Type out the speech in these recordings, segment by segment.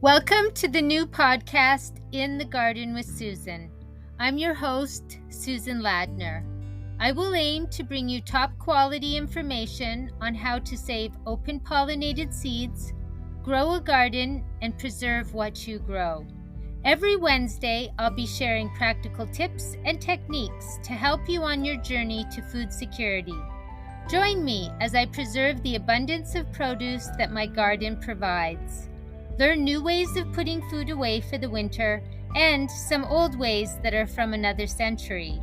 Welcome to the new podcast, In the Garden with Susan. I'm your host, Susan Ladner. I will aim to bring you top quality information on how to save open pollinated seeds, grow a garden, and preserve what you grow. Every Wednesday, I'll be sharing practical tips and techniques to help you on your journey to food security. Join me as I preserve the abundance of produce that my garden provides. Learn new ways of putting food away for the winter and some old ways that are from another century.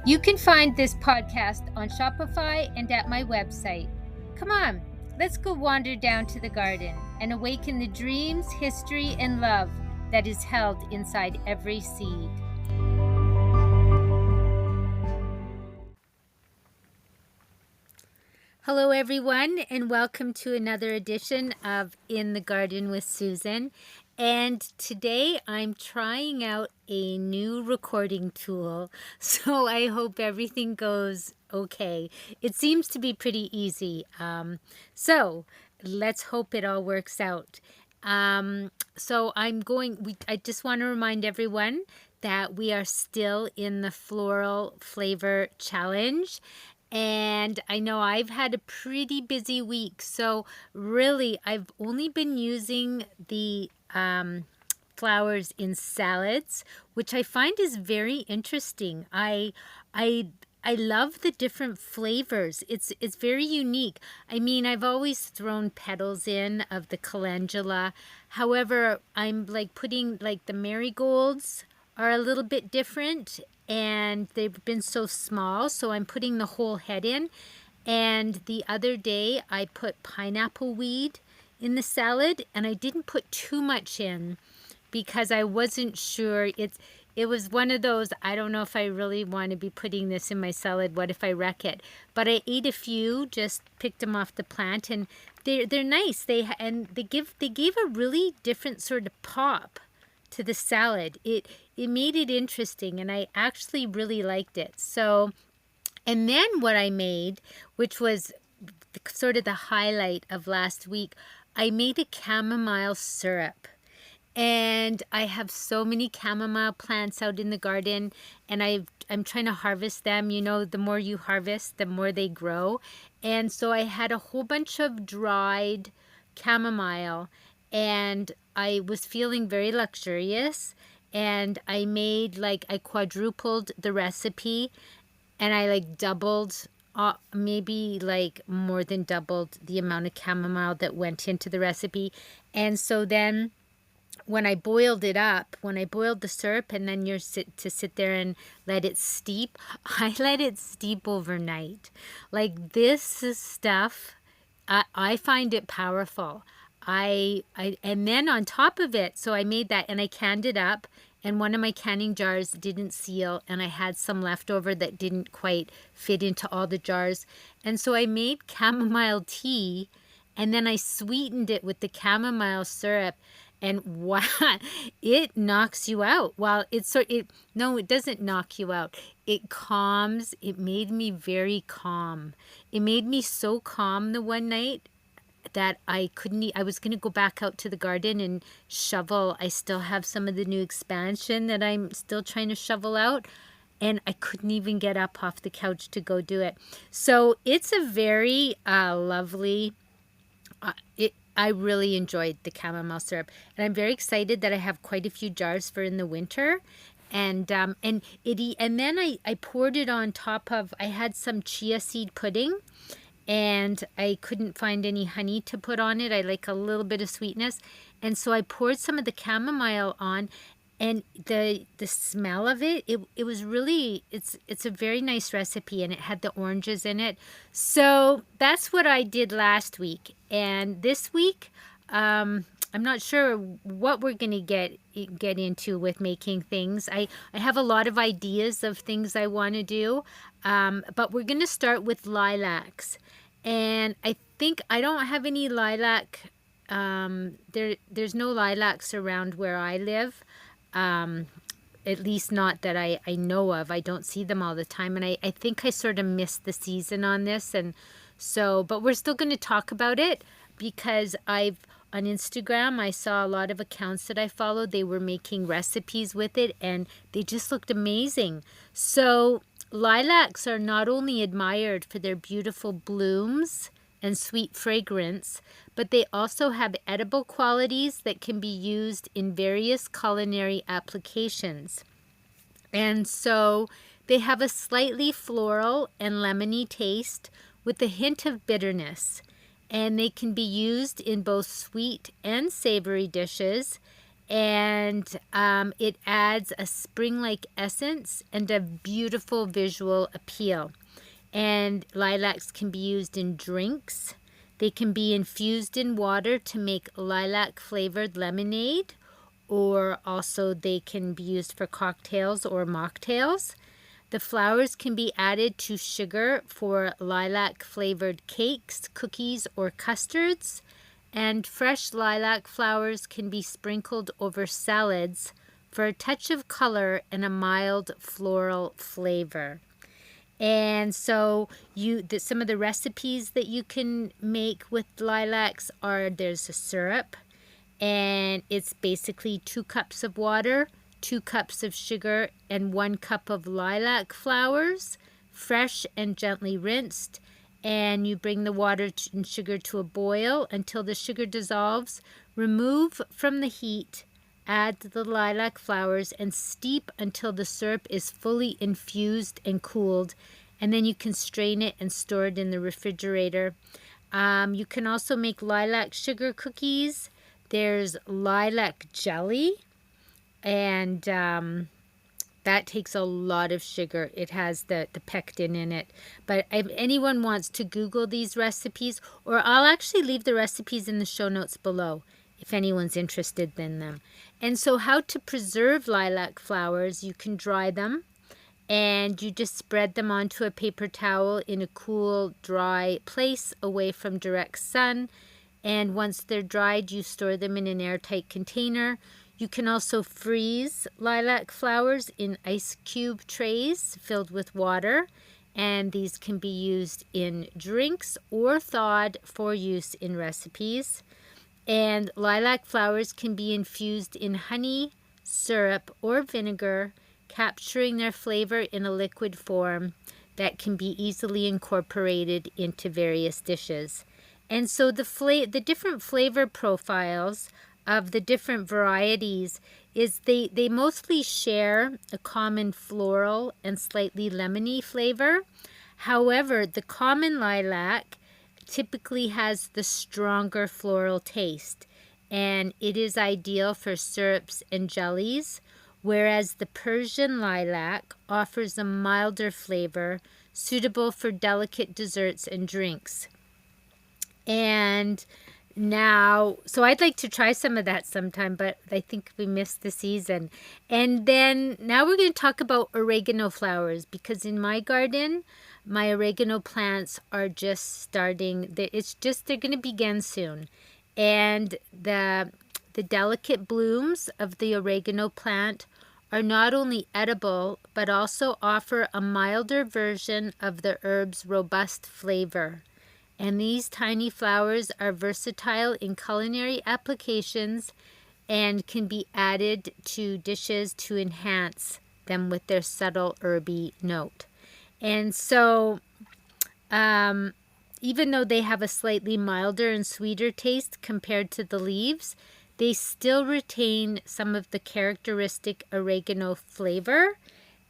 You can find this podcast on Shopify and at my website. Come on, let's go wander down to the garden and awaken the dreams, history, and love that is held inside every seed. Hello, everyone, and welcome to another edition of In the Garden with Susan. And today I'm trying out a new recording tool, so I hope everything goes okay. It seems to be pretty easy, so let's hope it all works out. I just want to remind everyone that we are still in the Floral Flavor Challenge. And I know I've had a pretty busy week, so really I've only been using the flowers in salads, which I find is very interesting. I love the different flavors. It's very unique. I mean, I've always thrown petals in of the calendula. However, I'm putting the marigolds are a little bit different, and they've been so small, so I'm putting the whole head in. And the other day I put pineapple weed in the salad, and I didn't put too much in because I wasn't sure. It was one of those, I don't know if I really want to be putting this in my salad. What if I wreck it? But I ate a few, just picked them off the plant, and they're nice. They gave a really different sort of pop to the salad. It made it interesting, and I actually really liked it. So, and then what I made, which was sort of the highlight of last week, I made a chamomile syrup. And I have so many chamomile plants out in the garden, and I'm trying to harvest them. You know, the more you harvest, the more they grow. And so I had a whole bunch of dried chamomile, and I was feeling very luxurious, and I made I quadrupled the recipe, and I doubled, maybe more than doubled the amount of chamomile that went into the recipe. And so then when I boiled the syrup, and then to sit there and let it steep, I let it steep overnight. This stuff, I find it powerful. And then on top of it, so I made that and I canned it up, and one of my canning jars didn't seal, and I had some leftover that didn't quite fit into all the jars. And so I made chamomile tea, and then I sweetened it with the chamomile syrup, and wow, it knocks you out. Well, it doesn't knock you out. It calms. It made me very calm. It made me so calm the one night that I was going to go back out to the garden and shovel. I still have some of the new expansion that I'm still trying to shovel out, and I couldn't even get up off the couch to go do it. So it's a very lovely, I really enjoyed the chamomile syrup, and I'm very excited that I have quite a few jars for in the winter. And then I poured it on top of, I had some chia seed pudding, and I couldn't find any honey to put on it. I like a little bit of sweetness. And so I poured some of the chamomile on, and the smell of it was really, it's a very nice recipe, and it had the oranges in it. So that's what I did last week. And this week, I'm not sure what we're going to get into with making things. I have a lot of ideas of things I want to do, but we're going to start with lilacs. And I think I don't have any lilac. There's no lilacs around where I live, at least not that I know of. I don't see them all the time, and I think I sort of missed the season on this. And so, but we're still going to talk about it because I've on Instagram, I saw a lot of accounts that I followed. They were making recipes with it, and they just looked amazing. So lilacs are not only admired for their beautiful blooms and sweet fragrance, but they also have edible qualities that can be used in various culinary applications. And so they have a slightly floral and lemony taste with a hint of bitterness. And they can be used in both sweet and savory dishes. And it adds a spring-like essence and a beautiful visual appeal. And lilacs can be used in drinks. They can be infused in water to make lilac-flavored lemonade, or also they can be used for cocktails or mocktails. The flowers can be added to sugar for lilac-flavored cakes, cookies, or custards. And fresh lilac flowers can be sprinkled over salads for a touch of color and a mild floral flavor. And so some of the recipes that you can make with lilacs are, there's a syrup, and it's basically 2 cups of water, 2 cups of sugar, and 1 cup of lilac flowers, fresh and gently rinsed. And you bring the water and sugar to a boil until the sugar dissolves. Remove from the heat, add the lilac flowers, and steep until the syrup is fully infused and cooled. And then you can strain it and store it in the refrigerator. You can also make lilac sugar cookies. There's lilac jelly, and that takes a lot of sugar. It has the pectin in it. But if anyone wants to Google these recipes, or I'll actually leave the recipes in the show notes below if anyone's interested in them. And so how to preserve lilac flowers: you can dry them, and you just spread them onto a paper towel in a cool, dry place away from direct sun. And once they're dried, you store them in an airtight container. You can also freeze lilac flowers in ice cube trays filled with water, and these can be used in drinks or thawed for use in recipes. And lilac flowers can be infused in honey, syrup, or vinegar, capturing their flavor in a liquid form that can be easily incorporated into various dishes. And so the different flavor profiles of the different varieties is they mostly share a common floral and slightly lemony flavor. However, the common lilac typically has the stronger floral taste, and it is ideal for syrups and jellies, whereas the Persian lilac offers a milder flavor suitable for delicate desserts and drinks. And now, so I'd like to try some of that sometime, but I think we missed the season. And then now we're going to talk about oregano flowers, because in my garden, my oregano plants are just starting. They're going to begin soon. And the delicate blooms of the oregano plant are not only edible, but also offer a milder version of the herb's robust flavor. And these tiny flowers are versatile in culinary applications and can be added to dishes to enhance them with their subtle herby note. And so, even though they have a slightly milder and sweeter taste compared to the leaves, they still retain some of the characteristic oregano flavor,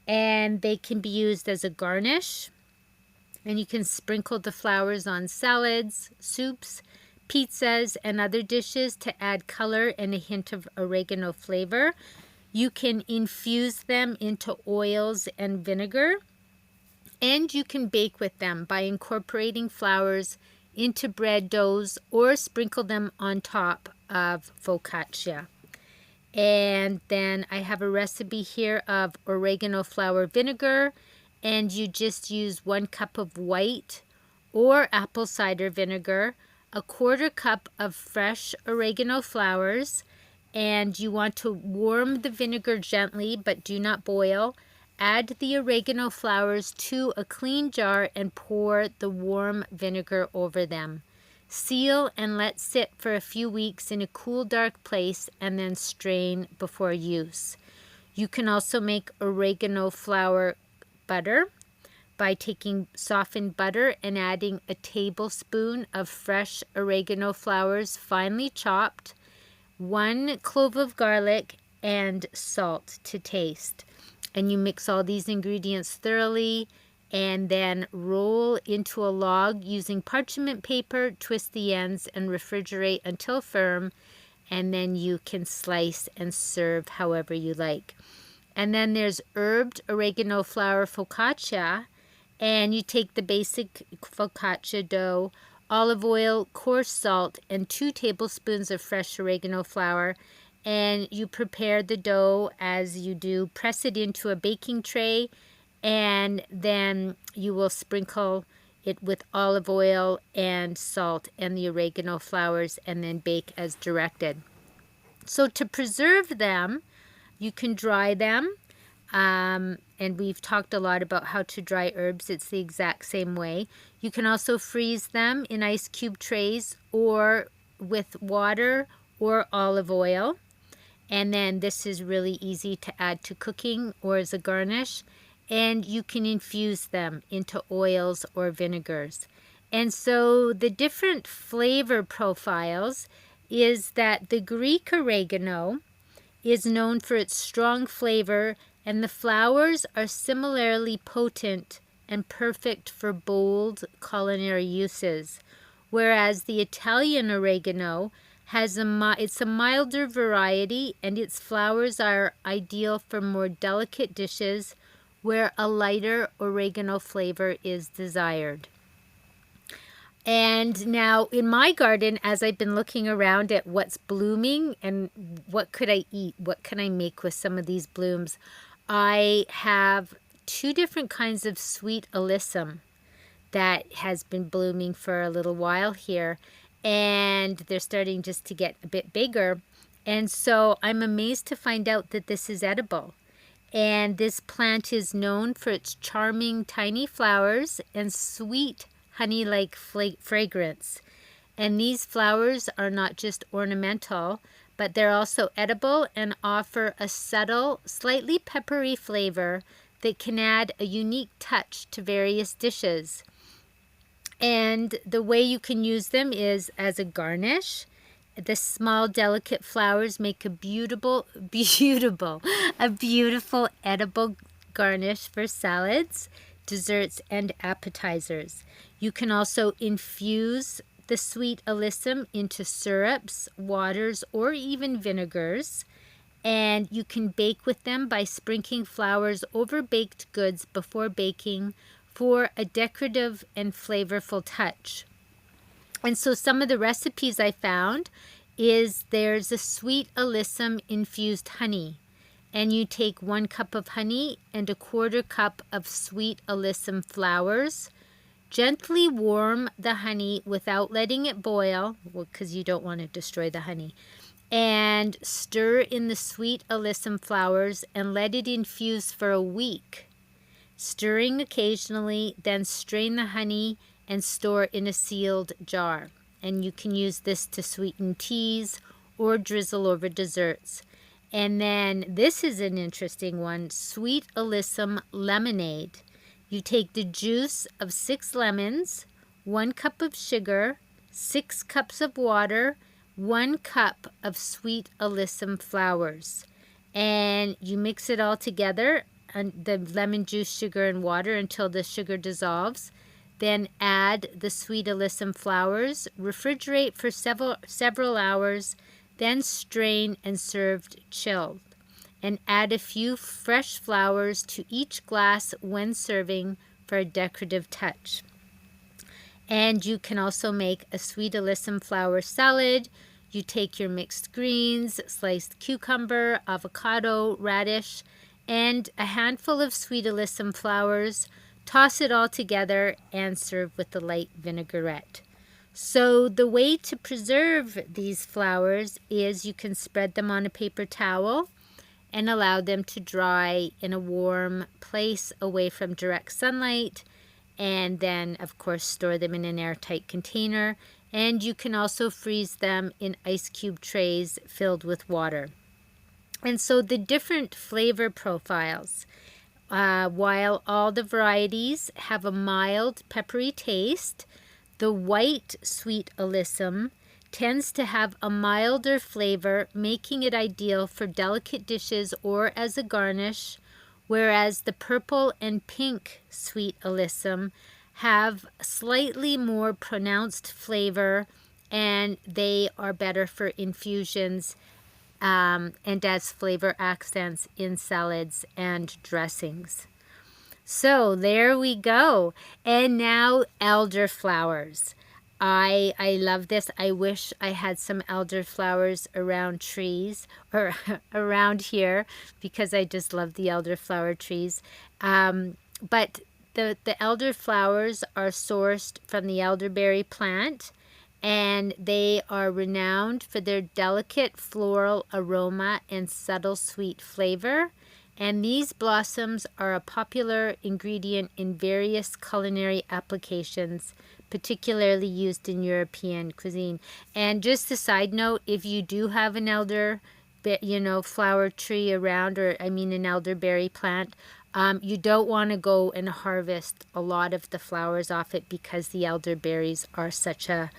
and they can be used as a garnish. And you can sprinkle the flowers on salads, soups, pizzas, and other dishes to add color and a hint of oregano flavor. You can infuse them into oils and vinegar. And you can bake with them by incorporating flowers into bread doughs or sprinkle them on top of focaccia. And then I have a recipe here of oregano flower vinegar. And you just use 1 cup of white or apple cider vinegar, a 1/4 cup of fresh oregano flowers, and you want to warm the vinegar gently but do not boil. Add the oregano flowers to a clean jar and pour the warm vinegar over them. Seal and let sit for a few weeks in a cool, dark place and then strain before use. You can also make oregano flower butter by taking softened butter and adding a tablespoon of fresh oregano flowers finely chopped, 1 clove of garlic, and salt to taste. And you mix all these ingredients thoroughly and then roll into a log using parchment paper, twist the ends, and refrigerate until firm. And then you can slice and serve however you like. And then there's herbed oregano flower focaccia. And you take the basic focaccia dough, olive oil, coarse salt, and 2 tablespoons of fresh oregano flour. And you prepare the dough as you do. Press it into a baking tray, and then you will sprinkle it with olive oil and salt and the oregano flowers, and then bake as directed. So to preserve them, you can dry them. And we've talked a lot about how to dry herbs. It's the exact same way. You can also freeze them in ice cube trays or with water or olive oil. And then this is really easy to add to cooking or as a garnish. And you can infuse them into oils or vinegars. And so the different flavor profiles is that the Greek oregano is known for its strong flavor, and the flowers are similarly potent and perfect for bold culinary uses. Whereas the Italian oregano it's a milder variety, and its flowers are ideal for more delicate dishes where a lighter oregano flavor is desired. And now in my garden, as I've been looking around at what's blooming and what could I eat, what can I make with some of these blooms, I have 2 different kinds of sweet alyssum that has been blooming for a little while here. And they're starting just to get a bit bigger. And so I'm amazed to find out that this is edible. And this plant is known for its charming tiny flowers and sweet honey-like fragrance. And these flowers are not just ornamental, but they're also edible and offer a subtle, slightly peppery flavor that can add a unique touch to various dishes. And the way you can use them is as a garnish. The small, delicate flowers make a beautiful edible garnish for salads, desserts, and appetizers. You can also infuse the sweet alyssum into syrups, waters, or even vinegars. And you can bake with them by sprinkling flowers over baked goods before baking for a decorative and flavorful touch. And so some of the recipes I found is there's a sweet alyssum infused honey. And you take 1 cup of honey and a 1/4 cup of sweet alyssum flowers. Gently warm the honey without letting it boil, because you don't want to destroy the honey. And stir in the sweet alyssum flowers and let it infuse for a week. Stirring occasionally, then strain the honey and store in a sealed jar. And you can use this to sweeten teas or drizzle over desserts. And then this is an interesting one, sweet alyssum lemonade. You take the juice of 6 lemons, 1 cup of sugar, 6 cups of water, 1 cup of sweet alyssum flowers. And you mix it all together, and the lemon juice, sugar, and water until the sugar dissolves. Then add the sweet alyssum flowers, refrigerate for several hours, then strain and serve chilled. And add a few fresh flowers to each glass when serving for a decorative touch. And you can also make a sweet alyssum flower salad. You take your mixed greens, sliced cucumber, avocado, radish, and a handful of sweet alyssum flowers. Toss it all together and serve with a light vinaigrette. So the way to preserve these flowers is you can spread them on a paper towel and allow them to dry in a warm place away from direct sunlight. And then, of course, store them in an airtight container. And you can also freeze them in ice cube trays filled with water. And so the different flavor profiles, while all the varieties have a mild peppery taste, the white sweet alyssum tends to have a milder flavor, making it ideal for delicate dishes or as a garnish, whereas the purple and pink sweet alyssum have slightly more pronounced flavor, and they are better for infusions and as flavor accents in salads and dressings. So there we go. And now elderflowers. I love this. I wish I had some elderflowers around trees or around here, because I just love the elderflower trees. But the elderflowers are sourced from the elderberry plant, and they are renowned for their delicate floral aroma and subtle sweet flavor. And these blossoms are a popular ingredient in various culinary applications, particularly used in European cuisine. And just a side note, if you do have an flower tree around, or an elderberry plant, you don't want to go and harvest a lot of the flowers off it, because the elderberries are such a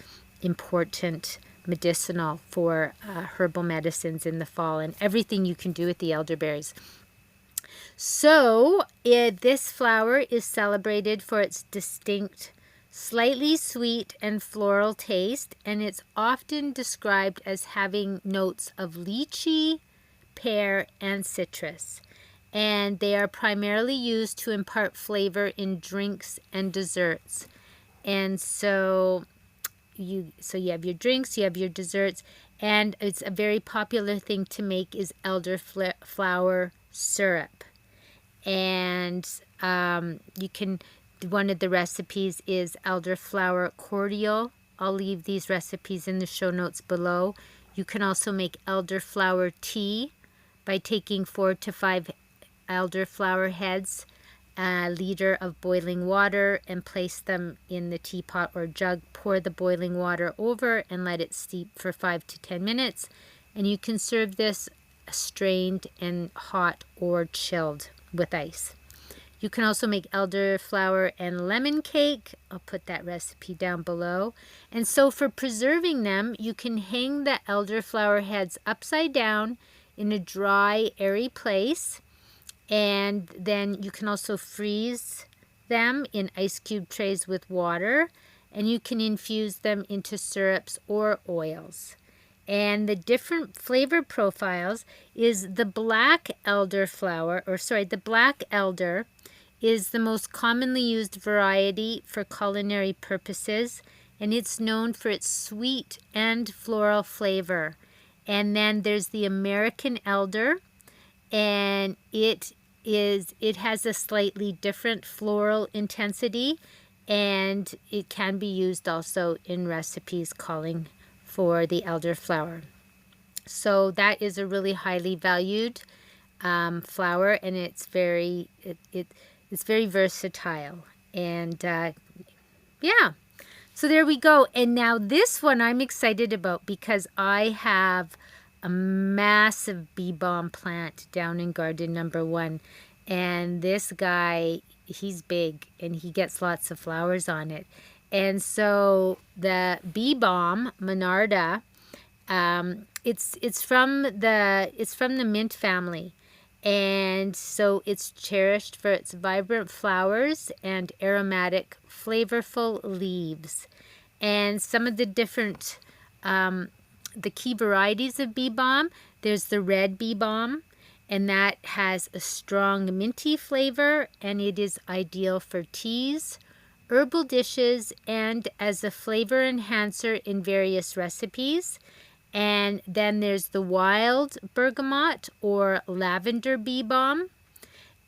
important medicinal for herbal medicines in the fall, and everything you can do with the elderberries. So this flower is celebrated for its distinct, slightly sweet and floral taste, and it's often described as having notes of lychee, pear, and citrus. And they are primarily used to impart flavor in drinks and desserts. And so you have your drinks, you have your desserts, and it's a very popular thing to make is elderflower syrup. And one of the recipes is elderflower cordial. I'll leave these recipes in the show notes below. You can also make elderflower tea by taking 4 to 5 elderflower heads, a liter of boiling water, and place them in the teapot or jug. Pour the boiling water over and let it steep for 5 to 10 minutes. And you can serve this strained and hot or chilled with ice. You can also make elderflower and lemon cake. I'll put that recipe down below. And so for preserving them, you can hang the elderflower heads upside down in a dry, airy place. And then you can also freeze them in ice cube trays with water, and you can infuse them into syrups or oils. And the different flavor profiles is the black elder is the most commonly used variety for culinary purposes, and it's known for its sweet and floral flavor. And then there's the American elder, and it has a slightly different floral intensity, and it can be used also in recipes calling for the elderflower. So that is a really highly valued flower, and it's very versatile. And yeah, so there we go. And now this one I'm excited about, because I have a massive Bee Balm plant down in garden number 1. And this guy, he's big, and he gets lots of flowers on it. And so the Bee Balm, Monarda, it's from the mint family. And so it's cherished for its vibrant flowers and aromatic, flavorful leaves. And some of the different the key varieties of Bee Balm, there's the red Bee Balm, and that has a strong minty flavor, and it is ideal for teas, herbal dishes, and as a flavor enhancer in various recipes. And then there's the wild bergamot or lavender Bee Balm,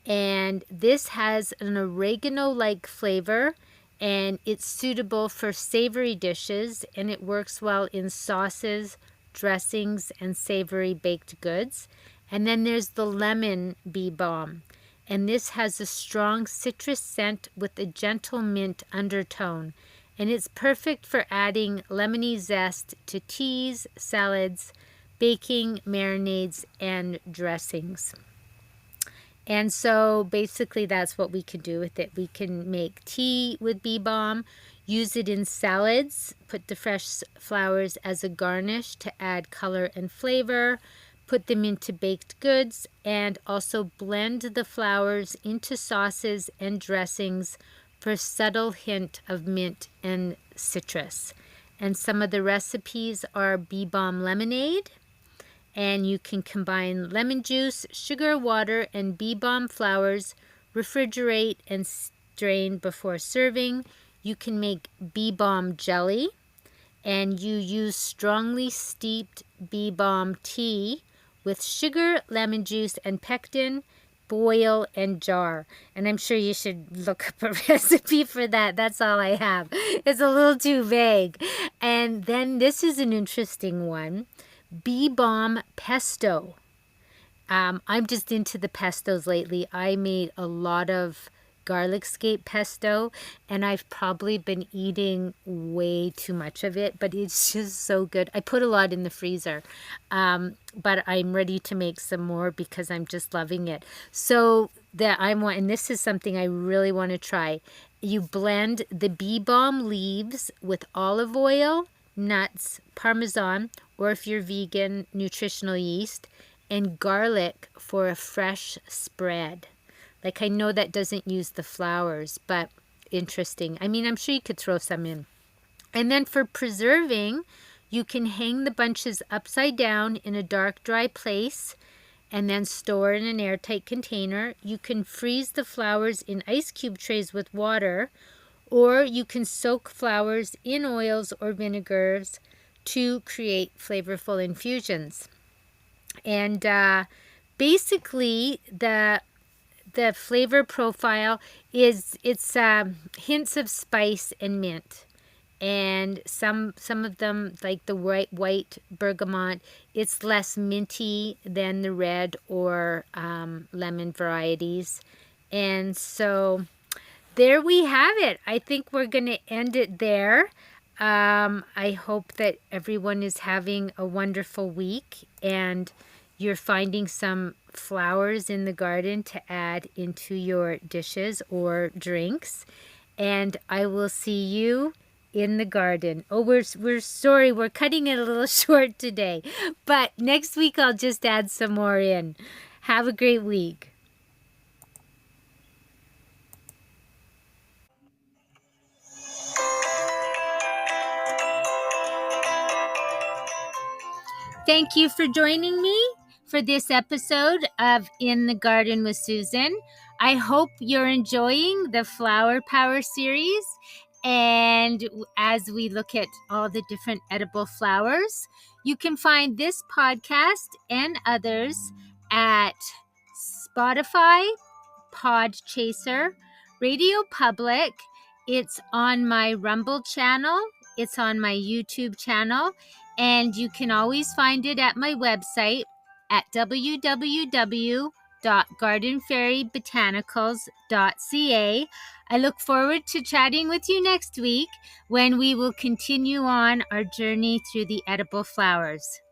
and this has an oregano-like flavor, and it's suitable for savory dishes, and it works well in sauces, dressings, and savory baked goods. And then there's the lemon Bee Balm, and this has a strong citrus scent with a gentle mint undertone. and it's perfect for adding lemony zest to teas, salads, baking, marinades, and dressings. And so basically that's what we can do with it. We can make tea with Bee Balm, use it in salads, put the fresh flowers as a garnish to add color and flavor, put them into baked goods, and also blend the flowers into sauces and dressings for a subtle hint of mint and citrus. And some of the recipes are Bee Balm Lemonade, and you can combine lemon juice, sugar, water, and Bee Balm flowers, refrigerate and strain before serving. You can make Bee Balm Jelly, and you use strongly steeped Bee Balm tea with sugar, lemon juice, and pectin, boil and jar. And I'm sure you should look up a recipe for that. That's all I have. It's a little too vague. And then this is an interesting one. Bee Balm Pesto. I'm just into the pestos lately. I made a lot of garlic scape pesto, and I've probably been eating way too much of it, but it's just so good. I put a lot in the freezer, but I'm ready to make some more because I'm just loving it. So and this is something I really want to try. You blend the Bee Balm leaves with olive oil, nuts, Parmesan, or if you're vegan, nutritional yeast, and garlic for a fresh spread. Like, I know that doesn't use the flowers, but interesting. I mean, I'm sure you could throw some in. And then for preserving, you can hang the bunches upside down in a dark, dry place and then store in an airtight container. You can freeze the flowers in ice cube trays with water, or you can soak flowers in oils or vinegars to create flavorful infusions. And basically, the flavor profile is hints of spice and mint, and some of them, like the white bergamot, it's less minty than the red or lemon varieties. And so there we have it. I think we're going to end it there. I hope that everyone is having a wonderful week and you're finding some flowers in the garden to add into your dishes or drinks. And I will see you in the garden. Oh, we're sorry, we're cutting it a little short today, but next week I'll just add some more in. Have a great week. Thank you for joining me for this episode of In the Garden with Susan. I hope you're enjoying the Flower Power series. And as we look at all the different edible flowers, you can find this podcast and others at Spotify, Podchaser, Radio Public. It's on my Rumble channel. It's on my YouTube channel. And you can always find it at my website at www.gardenfairybotanicals.ca. I look forward to chatting with you next week when we will continue on our journey through the edible flowers.